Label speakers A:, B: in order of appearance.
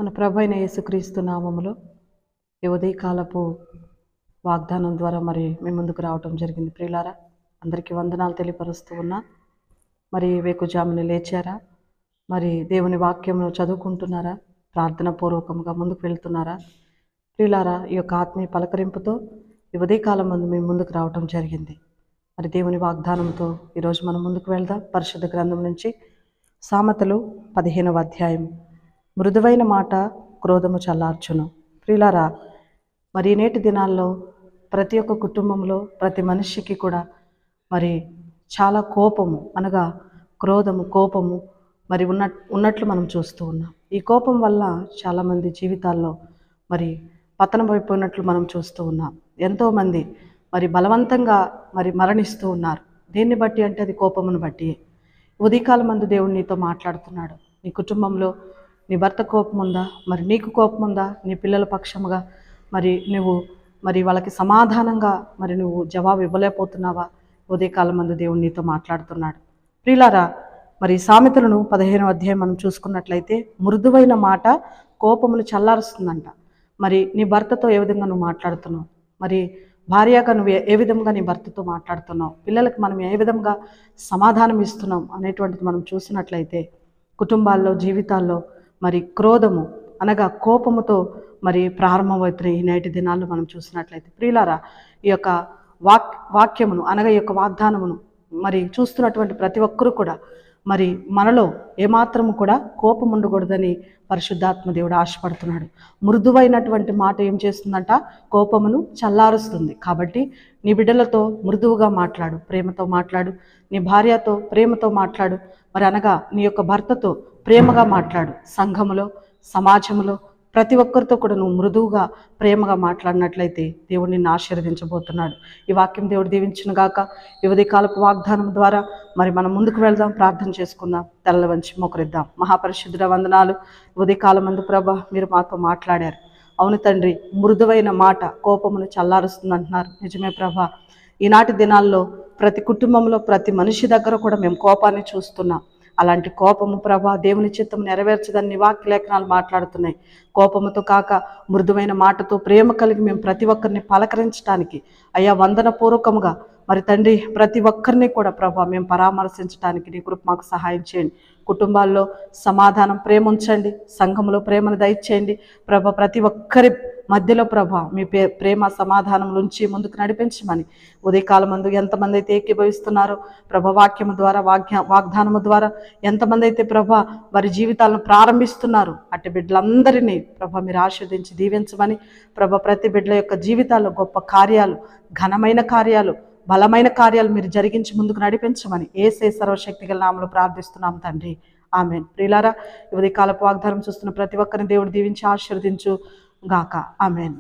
A: మన ప్రభు అయిన యేసుక్రీస్తు నామములో ఈ ఉదయకాలపు వాగ్దానం ద్వారా మరి మీ ముందుకు రావటం జరిగింది. ప్రియులారా, అందరికీ వందనాలు తెలియపరుస్తూ ఉన్నా. మరి వేకుజామున లేచారా? మరి దేవుని వాక్యమును చదువుకుంటున్నారా? ప్రార్థన పూర్వకంగా ముందుకు వెళ్తున్నారా? ప్రియులారా, ఈ యొక్క ఆత్మీయ పలకరింపుతో ఈ ఉదయకాలం ముందు మీ ముందుకు రావటం జరిగింది. మరి దేవుని వాగ్దానంతో ఈరోజు మనం ముందుకు వెళ్దాం. పరిశుద్ధ గ్రంథం నుంచి సామెతలు 15వ అధ్యాయం. మృదువైన మాట క్రోధము చల్లార్చును. ప్రియులారా, మరి నేటి దినాల్లో ప్రతి ఒక్క కుటుంబంలో ప్రతి మనిషికి కూడా మరి చాలా కోపము అనగా కోపము మరి ఉన్నట్లు మనం చూస్తూ ఉన్నాం. ఈ కోపం వల్ల చాలామంది జీవితాల్లో మరి పతనం అయిపోయినట్లు మనం చూస్తూ ఉన్నాం. ఎంతోమంది మరి బలవంతంగా మరి మరణిస్తూ ఉన్నారు. దేన్ని బట్టి అంటే అది కోపమును బట్టి. ఉదయకాలం మందు దేవుడు నీతో మాట్లాడుతున్నాడు. నీ కుటుంబంలో నీ భర్త కోపం ఉందా? మరి నీకు కోపం ఉందా? నీ పిల్లల పక్షముగా మరి నువ్వు మరి వాళ్ళకి సమాధానంగా మరి నువ్వు జవాబు ఇవ్వలేకపోతున్నావా? ఉదయకాలం మందు దేవుడు నీతో మాట్లాడుతున్నాడు. ప్రియులారా, మరి సామెతలను 15వ అధ్యాయం మనం చూసుకున్నట్లయితే మృదువైన మాట కోపమును చల్లారుస్తుందంట. మరి నీ భర్తతో ఏ విధంగా నువ్వు మాట్లాడుతున్నావు? మరి భార్యగా నువ్వు ఏ విధంగా నీ భర్తతో మాట్లాడుతున్నావు? పిల్లలకు మనం ఏ విధంగా సమాధానం ఇస్తున్నాం అనేటువంటిది మనం చూసినట్లయితే కుటుంబాల్లో జీవితాల్లో మరి క్రోధము అనగా కోపముతో మరి ప్రారంభమవుతున్నాయి ఈ నేటి దినాల్లో మనం చూసినట్లయితే. ప్రియులారా, ఈ యొక్క వాక్యమును అనగా ఈ యొక్క వాగ్దానమును మరి చూస్తున్నటువంటి ప్రతి ఒక్కరూ కూడా మరి మనలో ఏమాత్రము కూడా కోపం ఉండకూడదని పరిశుద్ధాత్మ దేవుడు ఆశపడుతున్నాడు. మృదువైనటువంటి మాట ఏం చేస్తుందంట? కోపమును చల్లారుస్తుంది. కాబట్టి నీ బిడ్డలతో మృదువుగా మాట్లాడు, ప్రేమతో మాట్లాడు. నీ భార్యతో ప్రేమతో మాట్లాడు. మరి అనగా నీ యొక్క భర్తతో ప్రేమగా మాట్లాడు. సంఘములో సమాజంలో ప్రతి ఒక్కరితో కూడా నువ్వు మృదువుగా ప్రేమగా మాట్లాడినట్లయితే దేవుడు నిన్ను ఆశీర్వదించబోతున్నాడు. ఈ వాక్యం దేవుడు దీవించును గాక. ఈ ఉదయకాలపు వాగ్దానం ద్వారా మరి మనం ముందుకు వెళ్దాం, ప్రార్థన చేసుకుందాం, తలల వంచి మోకరిద్దాం. మహాపరిశుద్ధ వందనాలు. ఉదయకాలం మందు ప్రభా, మీరు మాతో మాట్లాడారు. అవును తండ్రి, మృదువైన మాట కోపమును చల్లారుస్తుంది అంటున్నారు. నిజమే ప్రభా, ఈనాటి దినాల్లో ప్రతి కుటుంబంలో ప్రతి మనిషి దగ్గర కూడా మేము కోపాన్ని చూస్తున్నాం. అలాంటి కోపము ప్రభా దేవుని చిత్తము నెరవేర్చదని నీ వాక్య లేఖనాలు మాట్లాడుతున్నాయి. కోపముతో కాక మృదువైన మాటతో ప్రేమ కలిగి మేము ప్రతి ఒక్కరిని పలకరించడానికి అయ్యా వందన పూర్వకముగా మరి తండ్రి ప్రతి ఒక్కరిని కూడా ప్రభా మేము పరామర్శించడానికి నీ కృప మాకు సహాయం చేయండి. కుటుంబాల్లో సమాధానం ప్రేమ ఉంచండి. సంఘంలో ప్రేమను దయచేయండి ప్రభా. ప్రతి ఒక్కరి మధ్యలో ప్రభా మీ ప్రేమ సమాధానం నుంచి ముందుకు నడిపించమని ఉదయకాలం మందు ఎంతమంది అయితే ఏకీభవిస్తున్నారో ప్రభా వాక్యము ద్వారా వాగ్దానము ద్వారా ఎంతమంది అయితే ప్రభా వారి జీవితాలను ప్రారంభిస్తున్నారు అట్టి బిడ్డలందరినీ ప్రభా మీరు ఆశీర్వదించి దీవించమని ప్రభా ప్రతి బిడ్డల యొక్క జీవితాల్లో గొప్ప కార్యాలు, ఘనమైన కార్యాలు, బలమైన కార్యాలు మీరు జరిగించి ముందుకు నడిపించమని యేసే సర్వశక్తి గల నామములో ప్రార్థిస్తున్నాం తండ్రి. ఆమేన్. ప్రియులారా, ఉదయకాలపు వాగ్దానం చూస్తున్న ప్రతి ఒక్కరిని దేవుడు దీవించి ఆశీర్వదించు గాక. ఆమేన్.